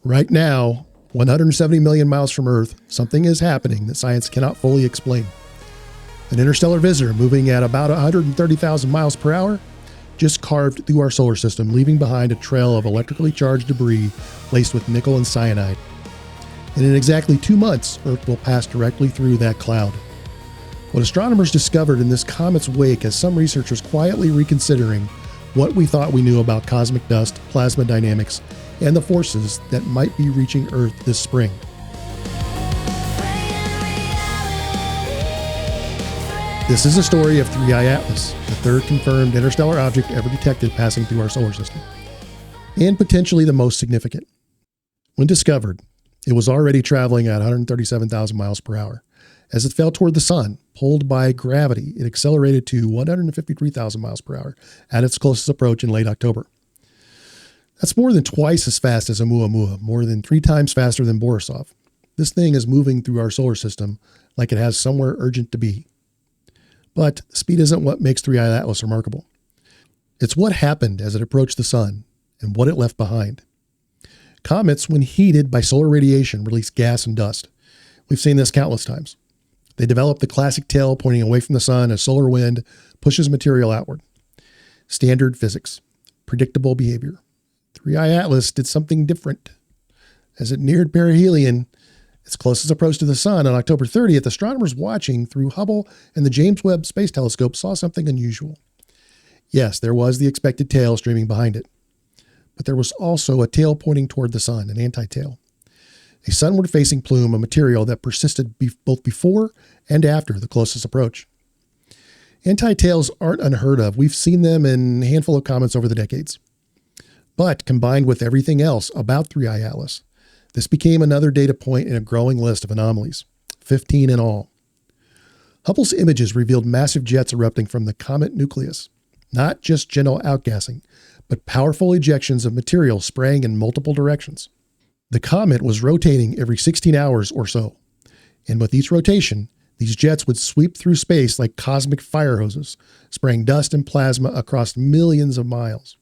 Right now, 170 million miles from Earth, something is happening that science cannot fully explain. An interstellar visitor moving at about 130,000 miles per hour just carved through our solar system, leaving behind a trail of electrically charged debris laced with nickel and cyanide. And in exactly 2 months, Earth will pass directly through that cloud. What astronomers discovered in this comet's wake has some researchers quietly reconsidering what we thought we knew about cosmic dust, plasma dynamics, and the forces that might be reaching Earth this spring. This is the story of 3I Atlas, the third confirmed interstellar object ever detected passing through our solar system, and potentially the most significant. When discovered, it was already traveling at 137,000 miles per hour. As it fell toward the sun, pulled by gravity, it accelerated to 153,000 miles per hour at its closest approach in late October. That's more than twice as fast as Oumuamua, more than 3 times faster than Borisov. This thing is moving through our solar system like it has somewhere urgent to be. But speed isn't what makes 3I Atlas remarkable. It's what happened as it approached the sun and what it left behind. Comets, when heated by solar radiation, release gas and dust. We've seen this countless times. They develop the classic tail pointing away from the sun as solar wind pushes material outward. Standard physics. Predictable behavior. 3I Atlas did something different. As it neared perihelion, its closest approach to the sun, on October 30th, astronomers watching through Hubble and the James Webb Space Telescope saw something unusual. Yes, there was the expected tail streaming behind it. But there was also a tail pointing toward the sun, an anti-tail. A sunward-facing plume of material that persisted both before and after the closest approach. Anti-tails aren't unheard of. We've seen them in a handful of comets over the decades. But combined with everything else about 3I Atlas, this became another data point in a growing list of anomalies, 15 in all. Hubble's images revealed massive jets erupting from the comet nucleus, not just general outgassing, but powerful ejections of material spraying in multiple directions. The comet was rotating every 16 hours or so, and with each rotation, these jets would sweep through space like cosmic fire hoses, spraying dust and plasma across millions of miles.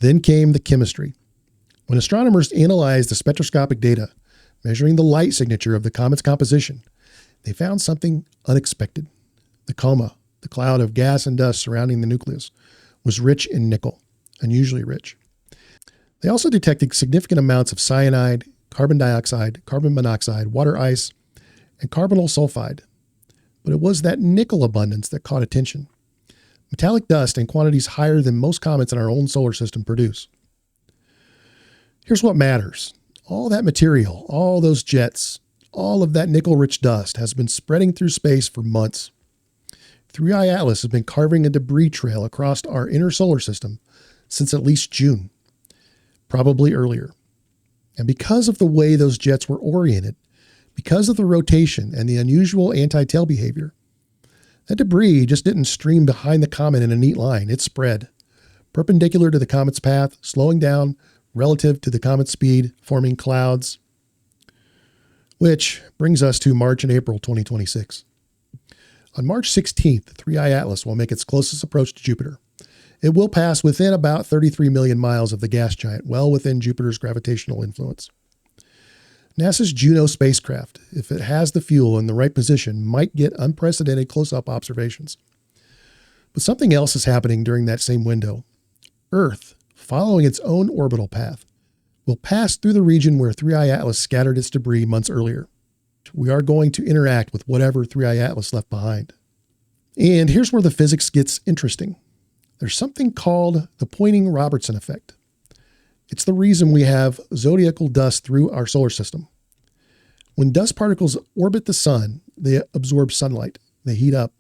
Then came the chemistry. When astronomers analyzed the spectroscopic data, measuring the light signature of the comet's composition, they found something unexpected. The coma, the cloud of gas and dust surrounding the nucleus, was rich in nickel, unusually rich. They also detected significant amounts of cyanide, carbon dioxide, carbon monoxide, water ice, and carbonyl sulfide. But it was that nickel abundance that caught attention. Metallic dust in quantities higher than most comets in our own solar system produce. Here's what matters. All that material, all those jets, all of that nickel-rich dust has been spreading through space for months. 3I Atlas has been carving a debris trail across our inner solar system since at least June, probably earlier. And because of the way those jets were oriented, because of the rotation and the unusual anti-tail behavior, that debris just didn't stream behind the comet in a neat line. It spread, perpendicular to the comet's path, slowing down relative to the comet's speed, forming clouds. Which brings us to March and April 2026. On March 16th, 3I Atlas will make its closest approach to Jupiter. It will pass within about 33 million miles of the gas giant, well within Jupiter's gravitational influence. NASA's Juno spacecraft, if it has the fuel in the right position, might get unprecedented close-up observations. But something else is happening during that same window. Earth, following its own orbital path, will pass through the region where 3I Atlas scattered its debris months earlier. We are going to interact with whatever 3I Atlas left behind. And here's where the physics gets interesting. There's something called the Poynting-Robertson effect. It's the reason we have zodiacal dust through our solar system. When dust particles orbit the sun, they absorb sunlight. They heat up.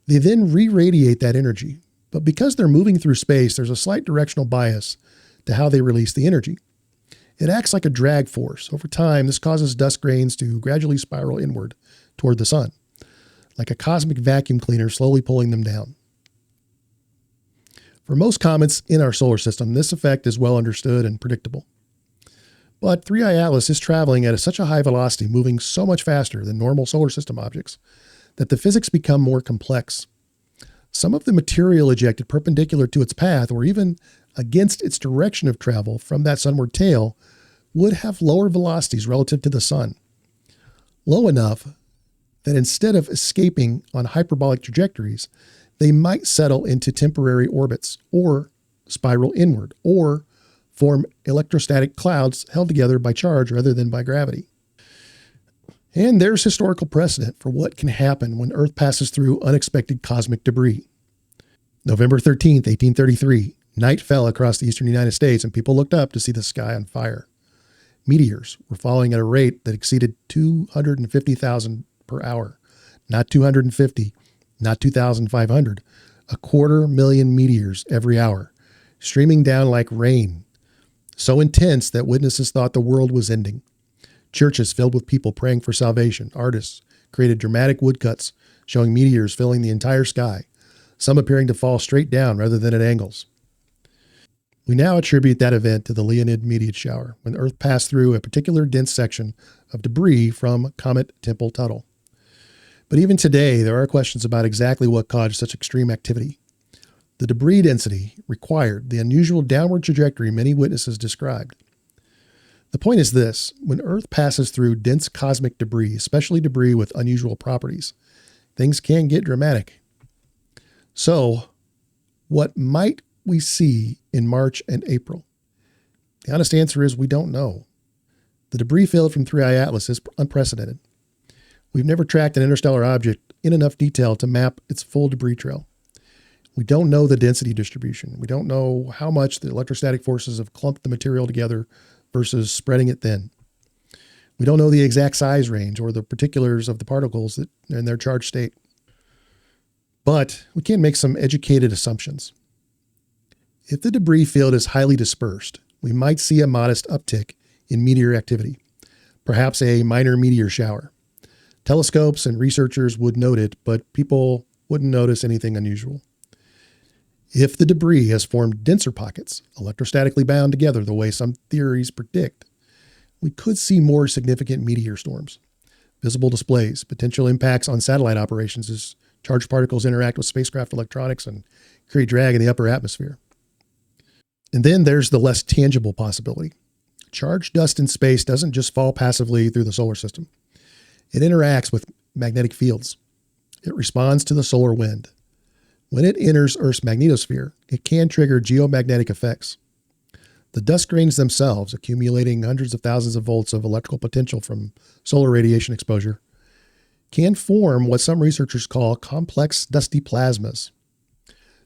They then re-radiate that energy. But because they're moving through space, there's a slight directional bias to how they release the energy. It acts like a drag force. Over time, this causes dust grains to gradually spiral inward toward the sun, like a cosmic vacuum cleaner slowly pulling them down. For most comets in our solar system, this effect is well understood and predictable. But 3I Atlas is traveling at such a high velocity, moving so much faster than normal solar system objects, that the physics become more complex. Some of the material ejected perpendicular to its path, or even against its direction of travel from that sunward tail would have lower velocities relative to the sun, low enough that instead of escaping on hyperbolic trajectories, they might settle into temporary orbits or spiral inward or form electrostatic clouds held together by charge rather than by gravity. And there's historical precedent for what can happen when Earth passes through unexpected cosmic debris. November 13th, 1833, night fell across the eastern United States and people looked up to see the sky on fire. Meteors were falling at a rate that exceeded 250,000 per hour. Not 250, not 2,500, 250,000 meteors every hour, streaming down like rain, so intense that witnesses thought the world was ending. Churches filled with people praying for salvation. Artists created dramatic woodcuts showing meteors filling the entire sky, some appearing to fall straight down rather than at angles. We now attribute that event to the Leonid meteor shower, when Earth passed through a particular dense section of debris from Comet Tempel-Tuttle. But even today, there are questions about exactly what caused such extreme activity. The debris density required the unusual downward trajectory many witnesses described. The point is this: when Earth passes through dense cosmic debris, especially debris with unusual properties, things can get dramatic. So, what might we see in March and April? The honest answer is we don't know. The debris field from 3I Atlas is unprecedented. We've never tracked an interstellar object in enough detail to map its full debris trail. We don't know the density distribution. We don't know how much the electrostatic forces have clumped the material together versus spreading it thin. We don't know the exact size range or the particulars of the particles that are in their charged state. But we can make some educated assumptions. If the debris field is highly dispersed, we might see a modest uptick in meteor activity, perhaps a minor meteor shower. Telescopes and researchers would note it, but people wouldn't notice anything unusual. If the debris has formed denser pockets, electrostatically bound together the way some theories predict, we could see more significant meteor storms, visible displays, potential impacts on satellite operations as charged particles interact with spacecraft electronics and create drag in the upper atmosphere. And then there's the less tangible possibility. Charged dust in space doesn't just fall passively through the solar system. It interacts with magnetic fields. It responds to the solar wind. When it enters Earth's magnetosphere, it can trigger geomagnetic effects. The dust grains themselves, accumulating hundreds of thousands of volts of electrical potential from solar radiation exposure, can form what some researchers call complex dusty plasmas,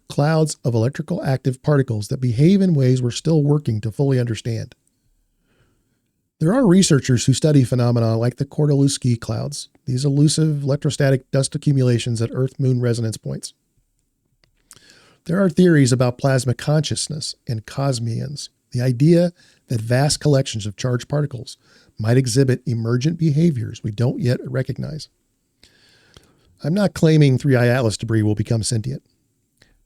clouds of electrical active particles that behave in ways we're still working to fully understand. There are researchers who study phenomena like the Kordylewski clouds, these elusive electrostatic dust accumulations at Earth-Moon resonance points. There are theories about plasma consciousness and cosmions, the idea that vast collections of charged particles might exhibit emergent behaviors we don't yet recognize. I'm not claiming 3I Atlas debris will become sentient,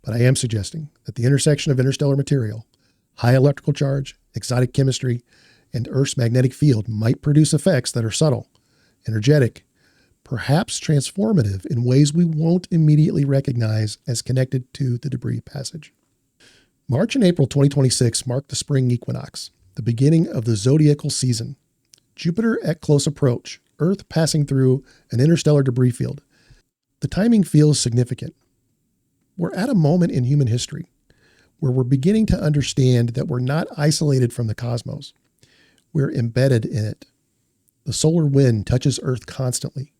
but I am suggesting that the intersection of interstellar material, high electrical charge, exotic chemistry, and Earth's magnetic field might produce effects that are subtle, energetic, perhaps transformative in ways we won't immediately recognize as connected to the debris passage. March and April 2026 mark the spring equinox, the beginning of the zodiacal season. Jupiter at close approach, Earth passing through an interstellar debris field. The timing feels significant. We're at a moment in human history where we're beginning to understand that we're not isolated from the cosmos. We're embedded in it. The solar wind touches Earth constantly.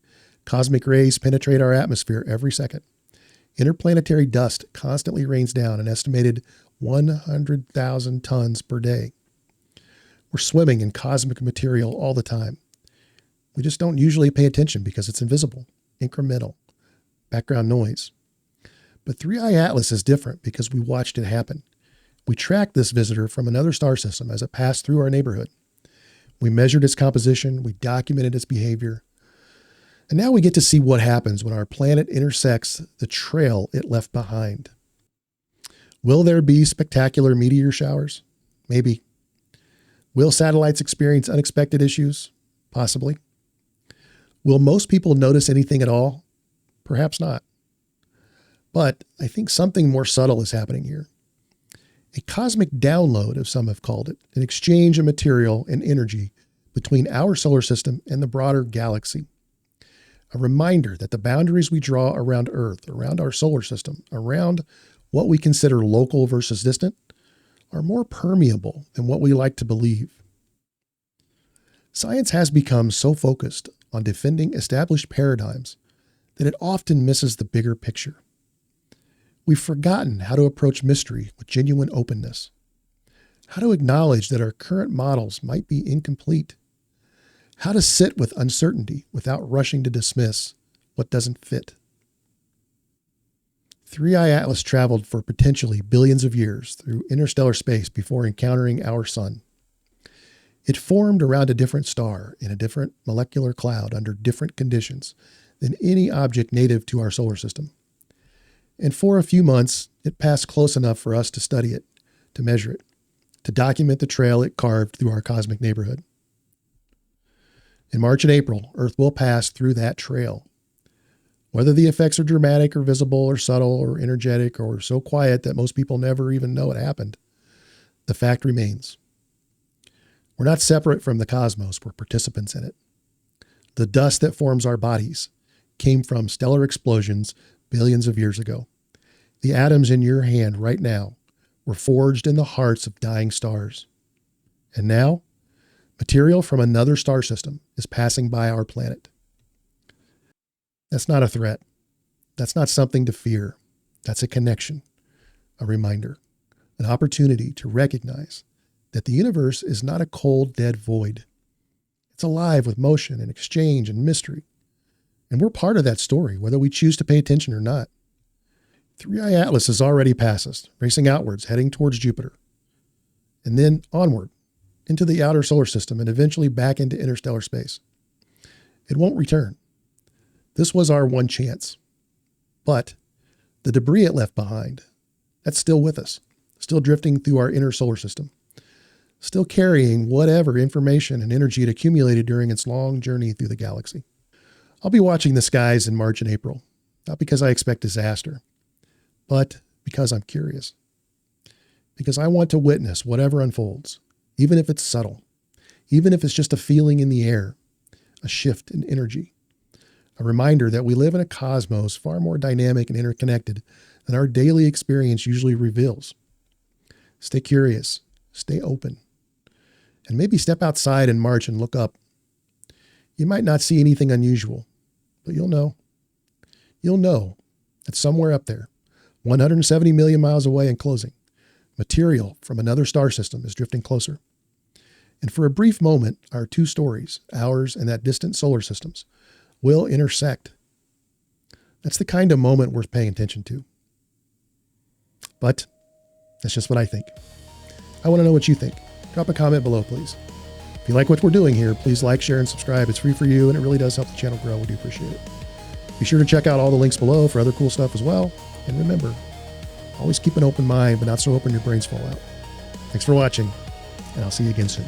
Cosmic rays penetrate our atmosphere every second. Interplanetary dust constantly rains down an estimated 100,000 tons per day. We're swimming in cosmic material all the time. We just don't usually pay attention because it's invisible, incremental, background noise. But 3I Atlas is different because we watched it happen. We tracked this visitor from another star system as it passed through our neighborhood. We measured its composition, we documented its behavior, and now we get to see what happens when our planet intersects the trail it left behind. Will there be spectacular meteor showers? Maybe. Will satellites experience unexpected issues? Possibly. Will most people notice anything at all? Perhaps not. But I think something more subtle is happening here. A cosmic download, as some have called it, an exchange of material and energy between our solar system and the broader galaxy. A reminder that the boundaries we draw around Earth, around our solar system, around what we consider local versus distant, are more permeable than what we like to believe. Science has become so focused on defending established paradigms that it often misses the bigger picture. We've forgotten how to approach mystery with genuine openness, how to acknowledge that our current models might be incomplete, how to sit with uncertainty without rushing to dismiss what doesn't fit. 3I Atlas traveled for potentially billions of years through interstellar space before encountering our sun. It formed around a different star in a different molecular cloud under different conditions than any object native to our solar system. And for a few months, it passed close enough for us to study it, to measure it, to document the trail it carved through our cosmic neighborhood. In March and April, Earth will pass through that trail. Whether the effects are dramatic or visible or subtle or energetic or so quiet that most people never even know it happened, the fact remains. We're not separate from the cosmos, we're participants in it. The dust that forms our bodies came from stellar explosions billions of years ago. The atoms in your hand right now were forged in the hearts of dying stars. And now, material from another star system is passing by our planet. That's not a threat. That's not something to fear. That's a connection, a reminder, an opportunity to recognize that the universe is not a cold, dead void. It's alive with motion and exchange and mystery. And we're part of that story, whether we choose to pay attention or not. 3I Atlas has already passed us, racing outwards, heading towards Jupiter, and then onward into the outer solar system and eventually back into interstellar space. It won't return. This was our one chance. But the debris it left behind, that's still with us, still drifting through our inner solar system, still carrying whatever information and energy it accumulated during its long journey through the galaxy. I'll be watching the skies in March and April, not because I expect disaster, but because I'm curious. Because I want to witness whatever unfolds, even if it's subtle, even if it's just a feeling in the air, a shift in energy, a reminder that we live in a cosmos far more dynamic and interconnected than our daily experience usually reveals. Stay curious, stay open, and maybe step outside in March and look up. You might not see anything unusual, but you'll know. You'll know that somewhere up there, 170 million miles away and closing, material from another star system is drifting closer. And for a brief moment, our two stories, ours and that distant solar system's, will intersect. That's the kind of moment worth paying attention to. But that's just what I think. I want to know what you think. Drop a comment below, please. If you like what we're doing here, please like, share, and subscribe. It's free for you, and it really does help the channel grow. We do appreciate it. Be sure to check out all the links below for other cool stuff as well. And remember, always keep an open mind, but not so open your brains fall out. Thanks for watching, and I'll see you again soon.